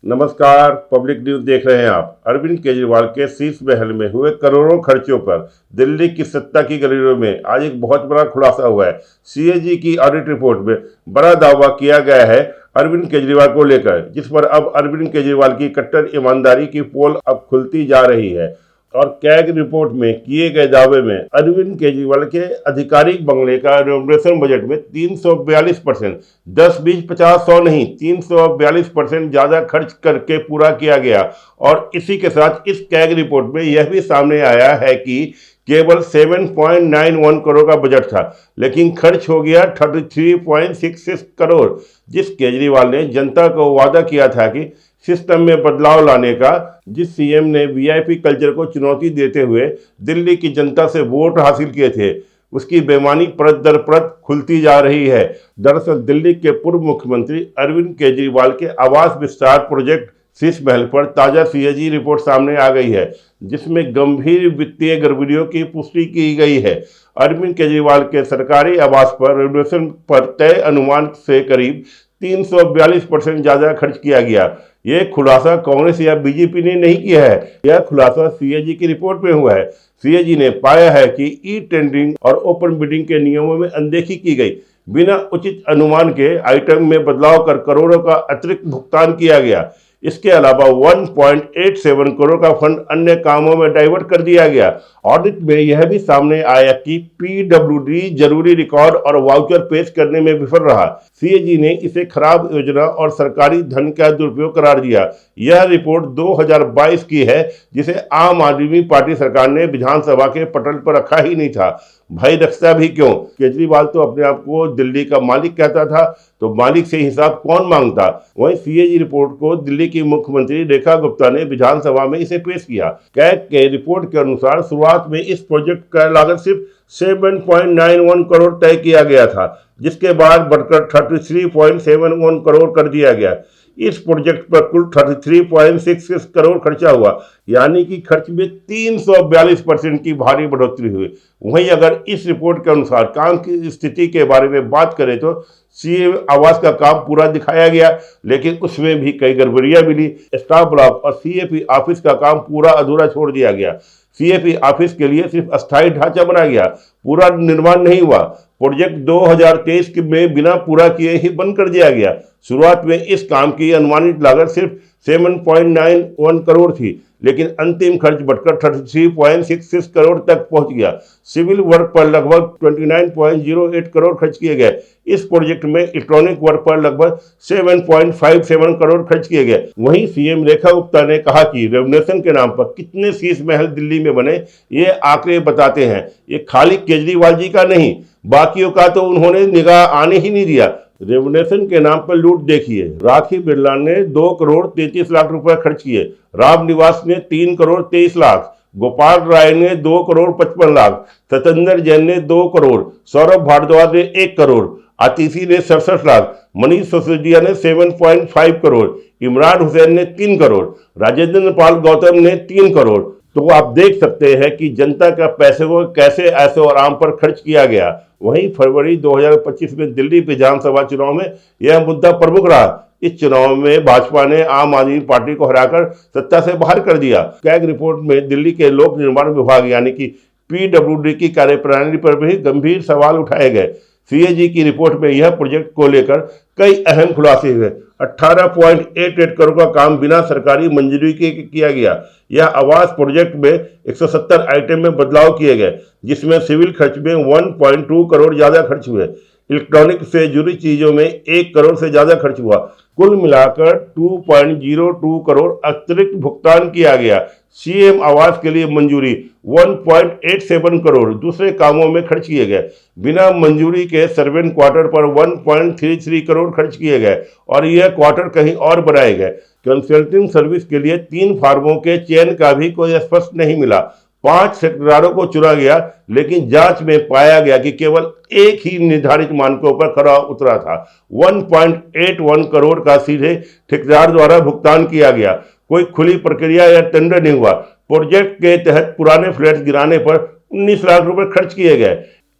नमस्कार, public news देख रहे हैं आप। अरविंद केजरीवाल के शीश महल में हुए करोड़ों खर्चों पर दिल्ली की सत्ता की गलियों में आज एक बहुत बड़ा खुलासा हुआ है। सीएजी की ऑडिट रिपोर्ट में बड़ा दावा किया गया है अरविंद केजरीवाल को लेकर, जिस पर अब अरविंद केजरीवाल की कट्टर ईमानदारी की पोल अब खुलती जा रही है। और कैग रिपोर्ट में किए गए दावे में अरविंद केजरीवाल के आधिकारिक बंगले का रेनोवेशन बजट में 342%, 10, 20, 50, 100 नहीं, 342% ज्यादा खर्च करके पूरा किया गया। और इसी के साथ इस कैग रिपोर्ट में यह भी सामने आया है कि केवल 7.91 करोड़ का बजट था, लेकिन खर्च हो गया 33.66 करोड़। जिस केजरीवाल ने जनता को वादा किया था कि सिस्टम में बदलाव लाने का, जिस सीएम ने वीआईपी कल्चर को चुनौती देते हुए दिल्ली की जनता से वोट हासिल किए थे, उसकी बेईमानी परत दर परत खुलती जा रही है। दरअसल दिल्ली के पूर्व मुख्यमंत्री अरविंद केजरीवाल के आवास विस्तार प्रोजेक्ट शीश महल पर ताजा सीएजी रिपोर्ट सामने आ गई है, जिसमें गंभीर वित्तीय गड़बड़ियों की पुष्टि की गई है। अरविंद केजरीवाल के सरकारी आवास पर रेनोवेशन पर तय अनुमान से करीब 342% ज्यादा खर्च किया गया। यह खुलासा कांग्रेस या बीजेपी ने नहीं किया है, यह खुलासा सीएजी की रिपोर्ट में हुआ है। सीएजी ने पाया है कि ई टेंडरिंग और ओपन बिडिंग के नियमों में अनदेखी की गई, बिना उचित अनुमान के आइटम में बदलाव कर करोड़ों का अतिरिक्त भुगतान किया गया। इसके अलावा 1.87 करोड़ का फंड अन्य कामों में डाइवर्ट कर दिया गया। ऑडिट में यह भी सामने आया कि पीडब्ल्यूडी जरूरी रिकॉर्ड और वाउचर पेश करने में विफल रहा। सीएजी ने इसे खराब योजना और सरकारी धन का दुरुपयोग करार दिया। यह रिपोर्ट 2022 की है, जिसे आम आदमी पार्टी सरकार ने विधानसभा के पटल पर रखा ही नहीं था। भाई रखता भी क्यों? केजरीवाल तो अपने आप को दिल्ली का मालिक कहता था, तो मालिक से हिसाब कौन मांगता? वहीं सीएजी रिपोर्ट को दिल्ली की मुख्यमंत्री रेखा गुप्ता ने विधानसभा में इसे पेश किया। कैग के रिपोर्ट के अनुसार शुरुआत में इस प्रोजेक्ट का लागत सिर्फ 7.91 करोड़ तय किया गया था, जिसके बाद बढ़कर 33.71 करोड़ कर दिया गया। इस प्रोजेक्ट पर कुल 33.66 करोड़ खर्चा हुआ, यानी कि खर्च में 342% की भारी बढ़ोतरी हुई। वहीं अगर इस रिपोर्ट के अनुसार काम की स्थिति के बारे में बात करें तो सीएम आवास का काम पूरा दिखाया गया, लेकिन उसमें भी कई गड़बड़ियां मिली। स्टाफ ब्लॉक और सीएपी ऑफिस का काम पूरा अधूरा छोड़ दिया गया। सीएपी ऑफिस के लिए सिर्फ अस्थायी ढांचा बना गया, पूरा निर्माण नहीं हुआ। प्रोजेक्ट 2023 में बिना पूरा किए ही बंद कर दिया गया। शुरुआत में इस काम की अनुमानित लागत सिर्फ 7.91 करोड़ थी, लेकिन अंतिम खर्च बढ़कर 33.66 करोड़ तक पहुंच गया। सिविल वर्क पर लगभग 29.08 करोड़ खर्च किए गए। इस प्रोजेक्ट में इलेक्ट्रॉनिक वर्क पर लगभग 7.57 करोड़ खर्च किए गए। वहीं सीएम रेखा गुप्ता ने कहा कि रेनोवेशन के नाम पर कितने शीश महल दिल्ली में बने, ये आंकड़े बताते हैं। ये खाली केजरीवाल जी का नहीं, बाकियों का तो उन्होंने निगाह आने ही नहीं दिया। रेवोल्यूशन के नाम पर लूट देखिए। राखी बिरला ने 2 करोड़ 33 लाख रुपए खर्च किए, राम निवास ने 3 करोड़ 23 लाख, गोपाल राय ने 2 करोड़ 55 लाख, सत्येंद्र जैन ने 2 करोड़, सौरभ भारद्वाज ने 1 करोड़, आतिशी ने 67 लाख, मनीष सिसोदिया ने 7.5 करोड़, इमरान हुसैन ने 3 करोड़, राजेंद्र पाल गौतम ने 3 करोड़। तो आप देख सकते हैं कि जनता का पैसे को कैसे ऐशो आराम पर खर्च किया गया। वहीं फरवरी 2025 में दिल्ली विधानसभा चुनाव में यह मुद्दा प्रमुख रहा। इस चुनाव में भाजपा ने आम आदमी पार्टी को हराकर सत्ता से बाहर कर दिया। कैग रिपोर्ट में दिल्ली के लोक निर्माण विभाग यानी कि पीडब्ल्यूडी की कार्यप्रणाली पर भी गंभीर सवाल उठाए गए। सीएजी की रिपोर्ट में यह प्रोजेक्ट को लेकर कई अहम खुलासे हुए। 18.88 करोड़ का काम बिना सरकारी मंजूरी के किया गया। यह आवास प्रोजेक्ट में 170 आइटम में बदलाव किए गए, जिसमें सिविल खर्च में 1.2 करोड़ ज्यादा खर्च हुए। इलेक्ट्रॉनिक से जुड़ी चीजों में 1 करोड़ से ज्यादा खर्च हुआ। कुल मिलाकर 2.02 करोड़ अतिरिक्त भुगतान किया गया। सीएम आवास के लिए मंजूरी 1.87 करोड़ दूसरे कामों में खर्च किए गए। बिना मंजूरी के सर्वेंट क्वार्टर पर 1.33 करोड़ खर्च किए गए और यह क्वार्टर कहीं और बनाए गए। कंसल्टिंग सर्विस के लिए 3 फार्मों के चयन का भी कोई स्पष्ट नहीं मिला। 5 ठेकेदारों को चुना गया, लेकिन जांच में पाया गया कि केवल एक ही निर्धारित मानकों पर खरा उतरा था। 1.81 करोड़ का सीधे ठेकेदार द्वारा भुगतान किया गया। कोई खुली प्रक्रिया या टेंडर नहीं हुआ। प्रोजेक्ट के तहत पुराने फ्लैट गिराने पर 19 लाख रुपए खर्च किए गए।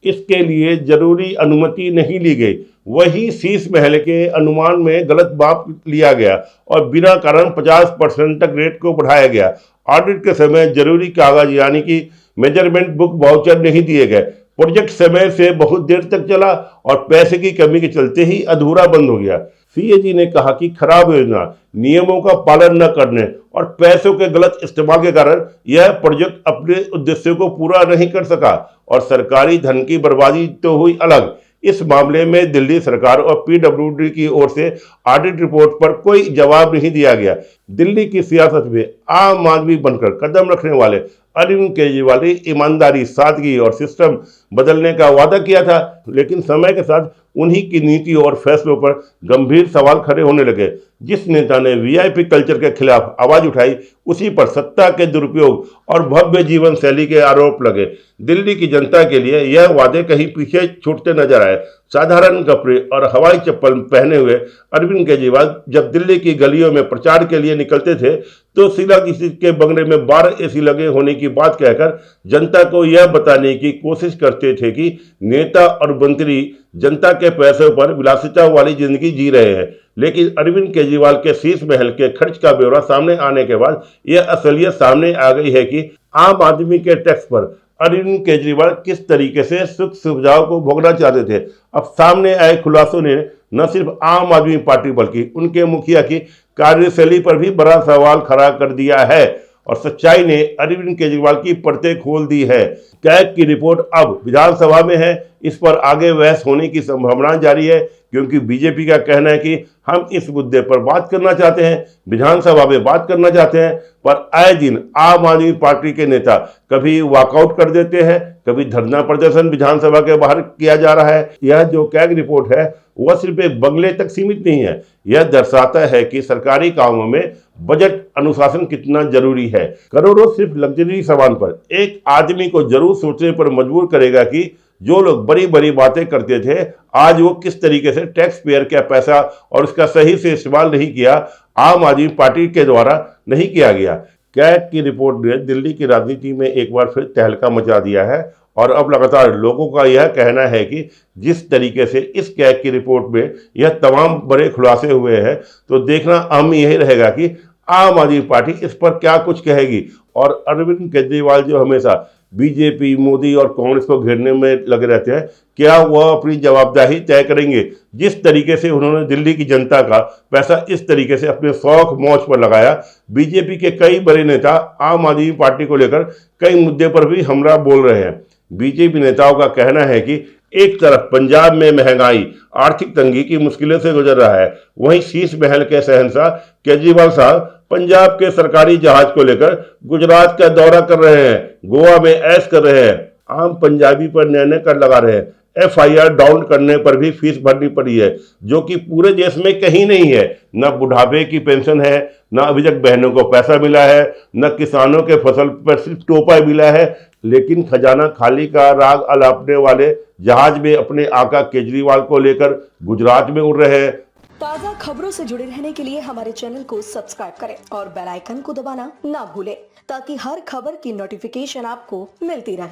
इसके लिए जरूरी अनुमति नहीं ली गई। वही शीश महल के अनुमान में गलत माप लिया गया और बिना कारण 50% तक रेट को बढ़ाया गया। ऑडिट के समय जरूरी कागज यानी कि मेजरमेंट बुक वाउचर नहीं दिए गए। प्रोजेक्ट समय से बहुत देर तक चला और पैसे की कमी के चलते ही अधूरा बंद हो गया। सीएजी ने कहा कि खराब योजना, नियमों का पालन न करने और पैसों के गलत इस्तेमाल के कारण यह प्रोजेक्ट अपने उद्देश्य को पूरा नहीं कर सका और सरकारी धन की बर्बादी तो हुई अलग। इस मामले में दिल्ली सरकार और पीडब्ल्यूडी की ओर से ऑडिट रिपोर्ट पर कोई जवाब नहीं दिया गया। दिल्ली की सियासत में आम आदमी बनकर कदम रखने वाले अरविंद केजरीवाल ने ईमानदारी, सादगी और सिस्टम बदलने का वादा किया था, लेकिन समय के साथ उन्हीं की नीति और फैसलों पर गंभीर सवाल खड़े होने लगे। जिस नेता ने वीआईपी कल्चर के खिलाफ आवाज उठाई, उसी पर सत्ता के दुरुपयोग और भव्य जीवन शैली के आरोप लगे। दिल्ली की जनता के लिए यह वादे कहीं पीछे छूटते नजर आए। साधारण कपड़े और हवाई चप्पल पहने हुए अरविंद केजरीवाल जब दिल्ली की गलियों में प्रचार के लिए निकलते थे तो शीला दीक्षित के बंगले में 12 एसी लगे होने की बात कहकर जनता को यह बताने की कोशिश करते थे कि नेता और मंत्री जनता के पैसों पर विलासिता वाली जिंदगी जी रहे हैं। लेकिन अरविंद केजरीवाल के शीश महल के खर्च का ब्यौरा सामने आने के बाद यह असलियत सामने आ गई है कि आम आदमी के टैक्स पर अरविंद केजरीवाल किस तरीके से सुख सुविधाओं को भोगना चाहते थे। अब सामने आए खुलासों ने न सिर्फ आम आदमी पार्टी बल्कि उनके मुखिया की कार्यशैली पर भी बड़ा सवाल खड़ा कर दिया है और सच्चाई ने अरविंद केजरीवाल की परतें खोल दी है। कैग की रिपोर्ट अब विधानसभा में है। इस पर आगे बहस होने की संभावना जारी है क्योंकि बीजेपी का कहना है कि हम इस मुद्दे पर बात करना चाहते हैं, विधानसभा में बात करना चाहते हैं, पर आए दिन आम आदमी पार्टी के नेता कभी वॉकआउट कर देते हैं, कभी धरना प्रदर्शन विधानसभा के बाहर किया जा रहा है। यह जो कैग रिपोर्ट है वह सिर्फ एक बंगले तक सीमित नहीं है, यह दर्शाता है कि सरकारी कामों में बजट अनुशासन कितना जरूरी है। करोड़ों सिर्फ लग्जरी सामान पर एक आदमी को जरूर सोचने पर मजबूर करेगा कि जो लोग बड़ी बड़ी बातें करते थे आज वो किस तरीके से टैक्स पेयर का पैसा और उसका सही से इस्तेमाल नहीं किया, आम आदमी पार्टी के द्वारा नहीं किया गया। कैग की रिपोर्ट ने दिल्ली की राजनीति में एक बार फिर तहलका मचा दिया है और अब लगातार लोगों का यह कहना है कि जिस तरीके से इस कैग की रिपोर्ट में यह तमाम बड़े खुलासे हुए हैं तो देखना अहम यही रहेगा कि आम आदमी पार्टी इस पर क्या कुछ कहेगी। और अरविंद केजरीवाल जो हमेशा बीजेपी, मोदी और कांग्रेस को घेरने में लगे रहते हैं, क्या वह अपनी जवाबदेही तय करेंगे। जिस तरीके से उन्होंने दिल्ली की जनता का पैसा इस तरीके से अपने शौक मौज पर लगाया, बीजेपी के कई बड़े नेता आम आदमी पार्टी को लेकर कई मुद्दे पर भी हमला बोल रहे हैं। बीजेपी नेताओं का कहना है कि एक तरफ पंजाब में महंगाई, आर्थिक तंगी की मुश्किलों से गुजर रहा है, वहीं शीश महल के शहंशाह केजरीवाल साहब पंजाब के सरकारी जहाज को लेकर गुजरात का दौरा कर रहे हैं, गोवा में ऐश कर रहे हैं, आम पंजाबी पर नए कर लगा रहे हैं, एफआईआर डाउन करने पर भी फीस भरनी पड़ी है जो कि पूरे देश में कहीं नहीं है। न बुढ़ापे की पेंशन है, न अभिजक बहनों को पैसा मिला है, न किसानों के फसल पर सिर्फ टोपा मिला है, लेकिन खजाना खाली का राग अलापने वाले जहाज में अपने आका केजरीवाल को लेकर गुजरात में उड़ रहे हैं। ताज़ा खबरों से जुड़े रहने के लिए हमारे चैनल को सब्सक्राइब करें और बेल आइकन को दबाना ना भूलें ताकि हर खबर की नोटिफिकेशन आपको मिलती रहे।